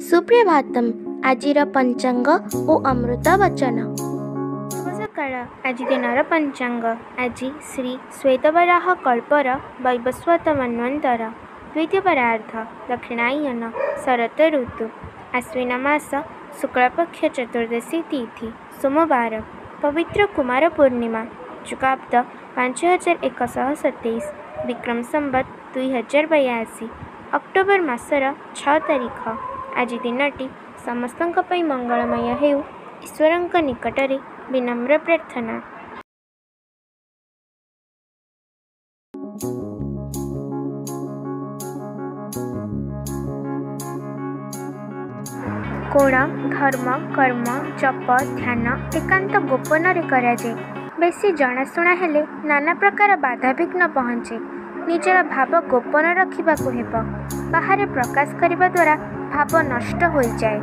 सुप्रभातम आजिर पंचांग ओ अमृत वचन। शुभ सकाळ। आज दिनर पंचांग। आज श्री श्वेतवराह कल्पर वैवस्वत मन्वंतर द्वितीय परार्ध दक्षिणायन शरत ऋतु आश्विन मास शुक्लपक्ष चतुर्दशी तिथि सोमवार पवित्र कुमार पूर्णिमा चुकाब्द 5127 विक्रम संवत 2082 अक्टोबर मासर 6 तारिख। आज दिनटी समस्तंक पई मंगलमय हेउ ईश्वरंक निकटरे विनम्र प्रार्थना। कोण धर्म कर्म जप ध्यान एकांत गोपन कराए। बेसी जनाशुना हेले नाना प्रकार बाधाविघ्न पहुँचे। निजर भाव गोपन रखिबाकु हेब। बाहर प्रकाश करने द्वारा भाव नष्ट हो जाए।